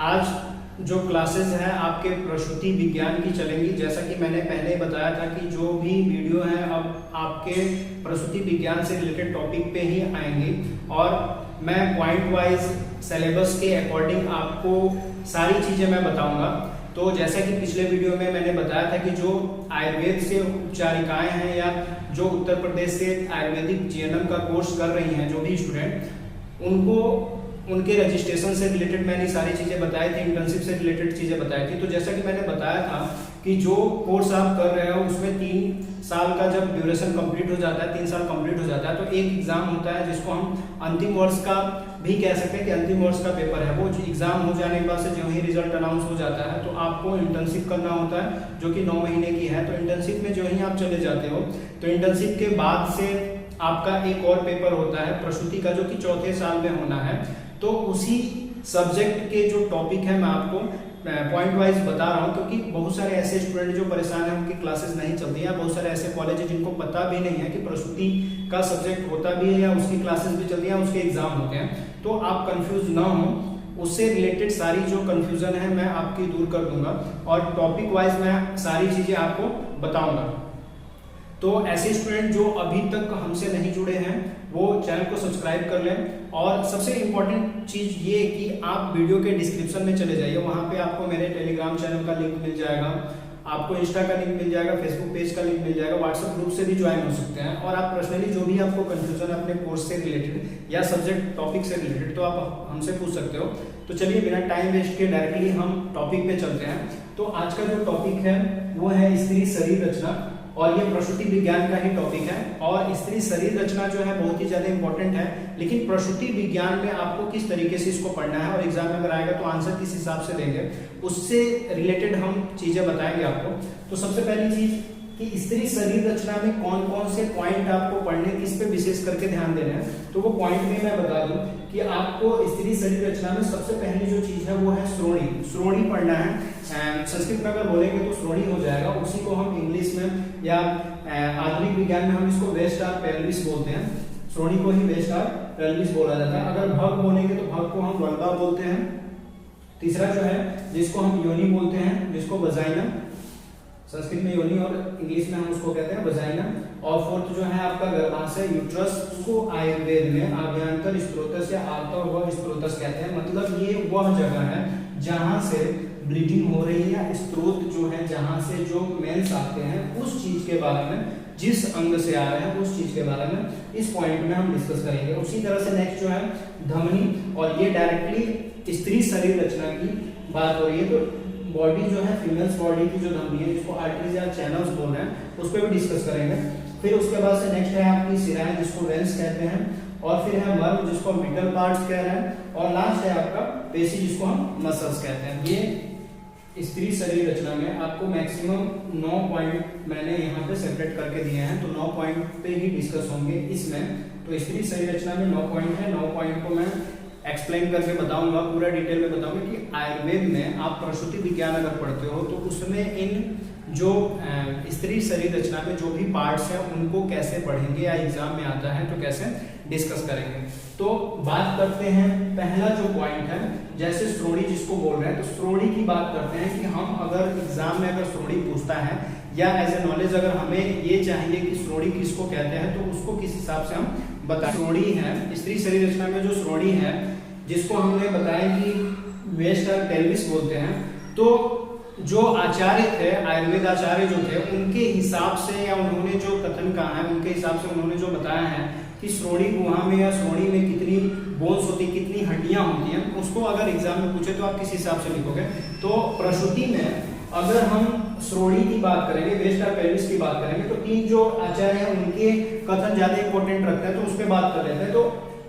आज जो क्लासेस हैं आपके प्रसूति विज्ञान की चलेंगी। जैसा कि मैंने पहले बताया था कि जो भी वीडियो है अब आपके प्रसूति विज्ञान से रिलेटेड टॉपिक पे ही आएंगी और मैं पॉइंट वाइज सिलेबस के अकॉर्डिंग आपको सारी चीज़ें मैं बताऊंगा। तो जैसा कि पिछले वीडियो में मैंने बताया था कि जो आयुर्वेद से उपचारिकाएं हैं या जो उत्तर प्रदेश से आयुर्वेदिक जीएनएम का कोर्स कर रही हैं जो भी स्टूडेंट, उनको उनके रजिस्ट्रेशन से रिलेटेड मैंने सारी चीज़ें बताई थी, इंटर्नशिप से रिलेटेड चीज़ें बताई थी। तो जैसा कि मैंने बताया था कि जो कोर्स आप कर रहे हो उसमें 3 साल का जब ड्यूरेशन कंप्लीट हो जाता है, 3 साल कंप्लीट हो जाता है, तो एक एग्जाम होता है जिसको हम अंतिम वर्ष का भी कह सकते हैं कि अंतिम वर्ष का पेपर है। वो एग्जाम हो जाने के बाद से जो ही रिजल्ट अनाउंस हो जाता है तो आपको इंटर्नशिप करना होता है जो कि 9 महीने की है। तो इंटर्नशिप में जो ही आप चले जाते हो तो इंटर्नशिप के बाद से आपका एक और पेपर होता है प्रसूति का जो कि 4थे साल में होना है। तो उसी सब्जेक्ट के जो टॉपिक है मैं आपको पॉइंट वाइज बता रहा हूँ, क्योंकि बहुत सारे ऐसे स्टूडेंट जो परेशान हैं उनकी क्लासेस नहीं चलती हैं। बहुत सारे ऐसे कॉलेज हैं जिनको पता भी नहीं है कि प्रसूति का सब्जेक्ट होता भी है या उसकी क्लासेस भी चलती हैं, उसके एग्जाम होते हैं। तो आप कंफ्यूज ना हो, उससे रिलेटेड सारी जो कंफ्यूजन है मैं आपकी दूर कर दूंगा और टॉपिक वाइज मैं सारी चीजें आपको बताऊंगा। तो ऐसे स्टूडेंट जो अभी तक हमसे नहीं जुड़े हैं वो चैनल को सब्सक्राइब कर लें। और सबसे इम्पोर्टेंट चीज ये कि आप वीडियो के डिस्क्रिप्शन में चले जाइए, वहां पे आपको मेरे टेलीग्राम चैनल का लिंक मिल जाएगा, आपको इंस्टा का लिंक मिल जाएगा, फेसबुक पेज का लिंक मिल जाएगा, व्हाट्सएप ग्रुप से भी ज्वाइन हो सकते हैं। और आप पर्सनली जो भी आपको कंफ्यूजन है अपने कोर्स से रिलेटेड या सब्जेक्ट टॉपिक से रिलेटेड तो आप हमसे पूछ सकते हो। तो चलिए बिना टाइम वेस्ट के डायरेक्टली हम टॉपिक पे चलते हैं। तो आज का जो टॉपिक है वो है स्त्री शरीर रचना और ये प्रसूति विज्ञान का ही टॉपिक है। और स्त्री शरीर रचना जो है बहुत ही ज्यादा इंपॉर्टेंट है, लेकिन प्रसूति विज्ञान में आपको किस तरीके से इसको पढ़ना है और एग्जाम में अगर आएगा तो आंसर किस हिसाब से देंगे उससे रिलेटेड हम चीजें बताएंगे आपको। तो सबसे पहली चीज कि स्त्री शरीर रचना में कौन कौन से पॉइंट आपको पढ़ने, किस पे विशेष करके ध्यान देना है, तो वो पॉइंट में मैं बता दूं कि आपको स्त्री शरीर रचना में सबसे पहली जो चीज है वो है श्रोणी। श्रोणी पढ़ना है। संस्कृत में अगर बोलेंगे तो श्रोणी हो जाएगा, उसी को हम इंग्लिश में या आधुनिक विज्ञान में हम इसको वेस्ट आर पेल्विस बोलते हैं। श्रोणी को ही वेस्ट आर पेल्विस बोला जाता है। अगर भग बोलेंगे तो भग को हम वल्वा बोलते हैं। तीसरा जो है जिसको हम योनि बोलते हैं, जिसको वजाइना, संस्कृत में योनि और इंग्लिश में हम उसको कहते हैं वजाइना। और फोर्थ जो है आपका गर्भाशय यूट्रस, उसको आयुर्वेद में आभ्यंतर स्त्रोतस या आंतः स्त्रोतस कहते हैं। मतलब ये वह जगह है जहां से ब्लीडिंग हो रही है या स्त्रोत जो है जहां से जो मेंस आते हैं उस चीज के बारे में, जिस अंग से आ रहे हैं उस चीज के बारे में इस पॉइंट में हम डिस्कस करेंगे। उसी तरह से नेक्स्ट जो है धमनी, और ये डायरेक्टली स्त्री शरीर रचना की बात हो रही है। तो बॉडी जो है फीमेल्स बॉडी की जो धमनी है जिसको आर्टरीज या चैनल्स बोल रहे हैं उस पर भी डिस्कस करेंगे। फिर उसके बाद से नेक्स्ट है आपकी शिराएं जिसको वेन्स कहते हैं, और फिर है मर्म जिसको हम विटल पार्ट्स कह रहे हैं, और लास्ट है आपका पेशी जिसको हम मसल्स कहते हैं। ये स्त्री शरीर रचना में आपको मैक्सिमम 9 पॉइंट मैंने यहाँ पे सेपरेट करके दिए हैं, तो 9 पॉइंट पे ही डिस्कस होंगे इसमें। तो स्त्री शरीर रचना में 9 पॉइंट है, 9 पॉइंट को मैं एक्सप्लेन करके बताऊंगा, पूरा डिटेल में बताऊंगा कि आयुर्वेद में आप प्रसूति विज्ञान अगर पढ़ते हो तो उसमें इन जो स्त्री शरीर रचना में जो भी पार्ट्स हैं उनको कैसे पढ़ेंगे या एग्जाम में आता है तो कैसे डिस्कस करेंगे। तो बात करते हैं, पहला जो पॉइंट है जैसे श्रोणी जिसको बोल रहे हैं, तो श्रोणी की बात करते हैं कि हम अगर एग्जाम में अगर श्रोणी पूछता है या एज ए नॉलेज अगर हमें ये चाहिए कि श्रोणी किसको कहते हैं तो उसको किस हिसाब से हम बताएं। श्रोणी है स्त्री शरीर रचना में जो श्रोणी है जिसको हमने बताया कि वेस्ट आर पेल्विस बोलते हैं। तो जो आचार्य थे, आयुर्वेद आचार्य जो थे, उनके हिसाब से या उन्होंने जो कथन कहा है उनके हिसाब से उन्होंने जो बताया है कि श्रोणी गुहा में या श्रोणी में कितनी बोन्स होती, कितनी हड्डियां होती हैं, उसको अगर एग्जाम में पूछे तो आप किस हिसाब से लिखोगे। तो प्रसूति में अगर हम श्रोणी की बात करेंगे, वेस्ट आर पेल्विस की बात करेंगे, तो 3 जो आचार्य हैं उनके कथन ज्यादा इंपॉर्टेंट रखते हैं तो उस पर बात कर लेते हैं। तो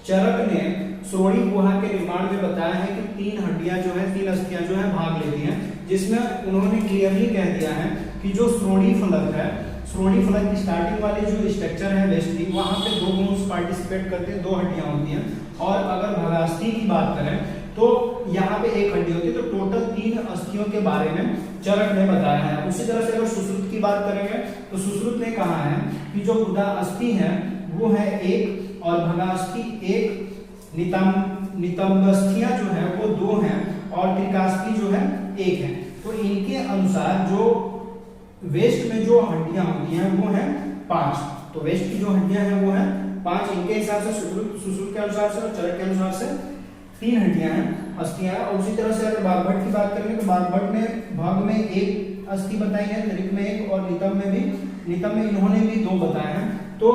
चरक ने श्रोणी गुहा के निर्माण में बताया है कि 3 हड्डियां जो है, 3 अस्थियां जो है भाग लेती हैं, जिसमें उन्होंने क्लियरली कह दिया है कि जो श्रोणी फलक है, श्रोणी फलक की स्टार्टिंग वाली जो स्ट्रक्चर है वेस्टी, वहां पे 2 बोन्स पार्टिसिपेट करते हैं, 2 हड्डियां होती हैं। और अगर भगास्थी की बात करें तो यहाँ पे 1 हड्डी होती है। तो टोटल 3 अस्थियों के बारे में चरक ने बताया है। उसी तरह से अगर सुश्रुत की बात करेंगे तो सुश्रुत ने कहा है कि जो गुदा अस्थि है वो है 1 और भगास्थी 1, नितंबस्थियां जो है वो 2 हैं और त्रिकास्पी जो है 1 है। तो इनके अनुसार जो वेस्ट में जो हड्डियां होती हैं वो है 5। तो वेस्ट की जो हड्डियां हैं वो है 5। इनके हिसाब से सुश्रुत के अनुसार से और चरक के अनुसार से 3 हड्डियां हैं, अस्थियां हैं। और उसी तरह से अगर बागभट की बात करेंगे तो बागभट ने भाग में 1 अस्थि बताई है, त्रिक में 1 और नितंब में भी, नितंब में इन्होंने भी 2 बताए हैं। तो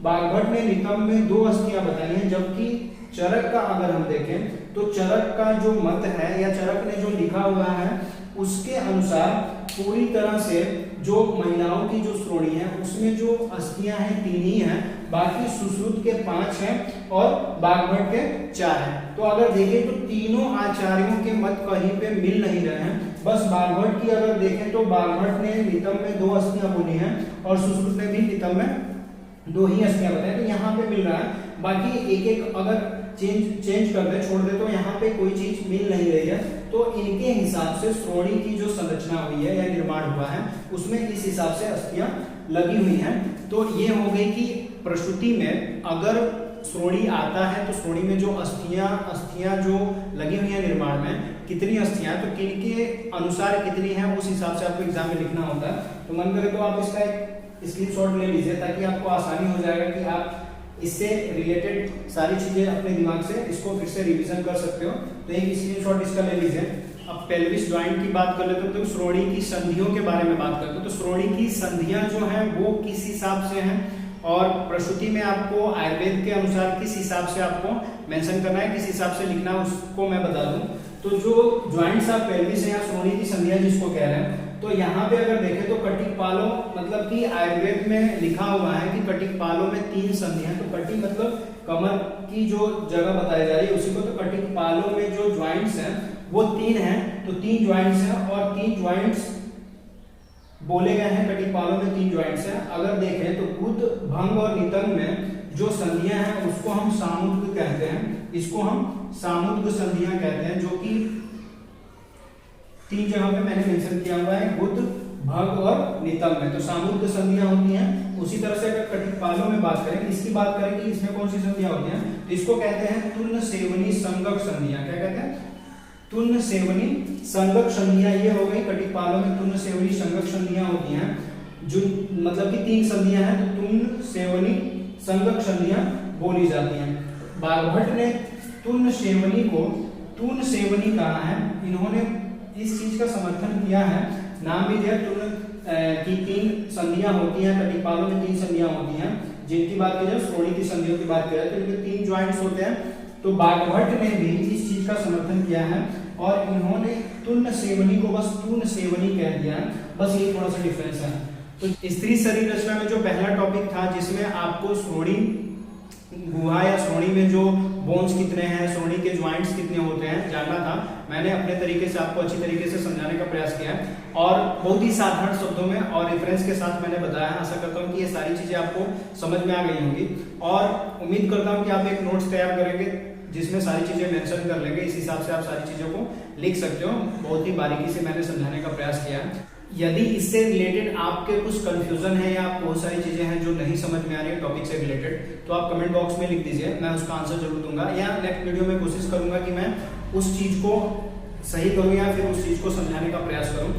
बागभट ने नितंब में 2 अस्थियां बताई हैं, जबकि चरक का अगर हम देखें तो चरक का जो मत है या चरक ने जो लिखा हुआ है उसके अनुसार पूरी तरह से जो महिलाओं की जो श्रोणी है उसमें जो अस्थियां हैं 3 ही हैं, बाकी सुश्रुत के 5 हैं और बागभट के 4 हैं। तो अगर देखें तो तीनों आचार्यों के मत कहीं पे मिल नहीं रहे हैं। बस बागभट की अगर देखें तो बागभट ने नितंब में 2 अस्थियां बोली हैं और सुश्रुत ने भी नितंब में 2 ही अस्थियां बताई। तो यहाँ पे मिल रहा है, बाकी एक अगर चेंज कर दे, छोड़ दे तो यहाँ पे कोई चीज मिल नहीं रही है। तो इनके हिसाब से श्रोणी की जो संरचना हुई है या निर्माण हुआ है उसमें इस हिसाब से अस्थियां लगी हुई हैं। तो ये हो गई कि प्रसूति में अगर श्रोणी आता है तो श्रोणी में जो अस्थियां जो लगी हुई है निर्माण में कितनी अस्थियां, तो किनके अनुसार कितनी है उस हिसाब से आपको एग्जाम में लिखना होता है। तो मन करे तो आप इसका एक स्क्रीनशॉट ले लीजिए ताकि आपको आसानी हो जाएगा कि आप इससे रिलेटेड सारी चीजें अपने दिमाग से इसको फिर से रिवीजन कर सकते हो। तो एक स्क्रीनशॉट इसका ले लीजिए। अब पेल्विस जॉइंट की बात कर लेते हैं तो श्रोणी की संधियों के बारे में बात करते हैं। तो श्रोणी की संधियां जो हैं वो किस हिसाब से हैं और प्रसूति में आपको आयुर्वेद के अनुसार किस हिसाब से आपको मेंशन करना है, किस हिसाब से लिखना है उसको मैं बता दूं। तो जो जॉइंट्स ऑफ पेल्विस है या श्रोणी की संधियां जिसको कह रहे हैं, तो यहाँ पे अगर देखें तो कटिकपालों मतलब कि आयुर्वेद में लिखा हुआ है कि कटिकपालों में 3 संधियां। तो कटी मतलब कमर की जो जगह बताई जा रही है उसी को। तो कटिकपालों में जो ज्वाइंट्स हैं वो 3 हैं। तो 3 ज्वाइंट्स हैं और 3 ज्वाइंट्स बोले गए हैं। कटिकपालों में 3 ज्वाइंट्स हैं। अगर देखें तो गुद, भंग और नितंब में जो संधियां हैं उसको हम सामुद्र कहते हैं। इसको हम सामुद्र संधियां कहते हैं, जो कि 3 जगह पे मैंने मेंशन किया हुआ है, गुद, भंग और नितंब में। तो सामुद्र संधियां होती हैं। उसी तरह से अगर कटिकपालों में बात करें, इसकी बात करें कि इसमें कौन सी संधियां होती हैं, तो इसको कहते हैं तुल्य सेवनी संगक संधियां। क्या कहते हैं? तुल्य सेवनी संगक संधियां। ये हो गई कटिकपालों में तुल्य सेवनी संगक संधियां होती हैं, जो मतलब कि 3 संधियां हैं। तो तुल्य सेवनी संगक संधियां बोली जाती हैं। बागभट ने तुल्य सेवनी को तुल्य सेवनी कहा है। इन्होंने इस चीज का समर्थन किया है, नाम भी दिया तुल्य की 3 संधियां होती हैं। कटिकपालों में 3 संधियां होती हैं, जिनकी बात की जाए श्रोणी की संधियों की बात की जाए तो इनके 3 ज्वाइंट्स होते हैं। तो बागभट ने भी इस चीज का समर्थन किया है और इन्होंने तुल्य सेवनी को बस तुल्य सेवनी कह दिया है। बस ये थोड़ा सा डिफरेंस है। तो स्त्री शरीर रचना में जो पहला टॉपिक था जिसमें आपको श्रोणी गुहा या श्रोणी में जो बोन्स कितने हैं, श्रोणी के ज्वाइंट्स कितने होते हैं जानना था। मैंने अपने तरीके से आपको अच्छी तरीके से समझाने का प्रयास किया है और बहुत ही साधारण शब्दों में और रेफरेंस के साथ मैंने बताया। आशा करता हूं कि ये सारी चीजें आपको समझ में आ गई होंगी और उम्मीद करता हूं कि आप एक नोट्स तैयार करेंगे जिसमें सारी चीजें मेंशन कर लेंगे। इस हिसाब से आप सारी चीजों को लिख सकते हो। बहुत ही बारीकी से मैंने समझाने का प्रयास किया है। यदि इससे रिलेटेड आपके कुछ कंफ्यूजन है या बहुत सारी चीजें हैं जो नहीं समझ में आ रही है टॉपिक से रिलेटेड, तो आप कमेंट बॉक्स में लिख दीजिए, मैं उसका आंसर जरूर दूंगा। या नेक्स्ट वीडियो में कोशिश करूंगा कि मैं उस चीज को सही करूं या फिर उस चीज को समझाने का प्रयास करूं।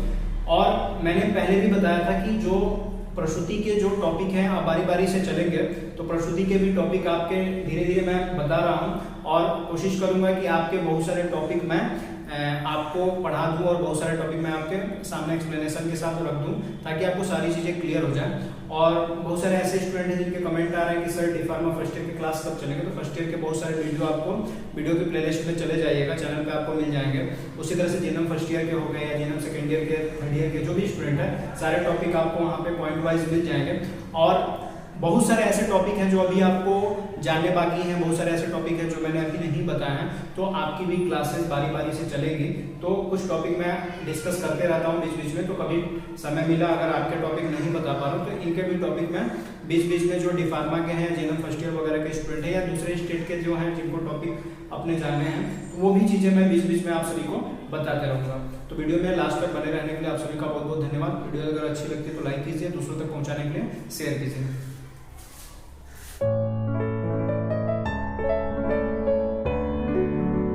और मैंने पहले भी बताया था कि जो प्रसूति के जो टॉपिक हैं आप बारी बारी से चलेंगे, तो प्रसूति के भी टॉपिक आपके धीरे धीरे मैं बता रहा हूं और कोशिश करूंगा कि आपके बहुत सारे टॉपिक मैं आपको पढ़ा दूं और बहुत सारे टॉपिक मैं आपके सामने एक्सप्लेनेशन के साथ रख दूं ताकि आपको सारी चीजें क्लियर हो जाए। और बहुत सारे ऐसे स्टूडेंट हैं जिनके कमेंट आ रहे हैं कि सर डी.फार्मा फर्स्ट ईयर की क्लास कब चलेंगे। तो फर्स्ट ईयर के बहुत सारे वीडियो आपको वीडियो की प्लेलिस्ट में चले जाइएगा, चैनल पे आपको मिल जाएंगे। उसी तरह से जीएनएम फर्स्ट ईयर के हो गए या जीएनएम सेकंड ईयर के, थर्ड ईयर के जो भी स्टूडेंट है, सारे टॉपिक आपको वहाँ पे पॉइंट वाइज मिल जाएंगे। और बहुत सारे ऐसे टॉपिक हैं जो अभी आपको जानने बाकी हैं, बहुत सारे ऐसे टॉपिक हैं जो मैंने अभी नहीं बताया है। तो आपकी भी क्लासेस बारी बारी से चलेगी। तो कुछ टॉपिक मैं डिस्कस करते रहता हूँ बीच बीच में, तो कभी समय मिला अगर आपके टॉपिक नहीं बता पा रहा हूँ तो इनके भी टॉपिक मैं बीच बीच में जो डी.फार्मा के हैं, जीएनएम फर्स्ट ईयर वगैरह के स्टूडेंट हैं या दूसरे स्टेट के जो हैं जिनको टॉपिक अपने जानने हैं, तो वो भी चीजें मैं बीच बीच में आप सभी को बताते रहूंगा। तो वीडियो में लास्ट तक बने रहने के लिए आप सभी का बहुत बहुत धन्यवाद। वीडियो अगर अच्छी लगती है तो लाइक कीजिए, दूसरों तक पहुंचाने के लिए शेयर कीजिए।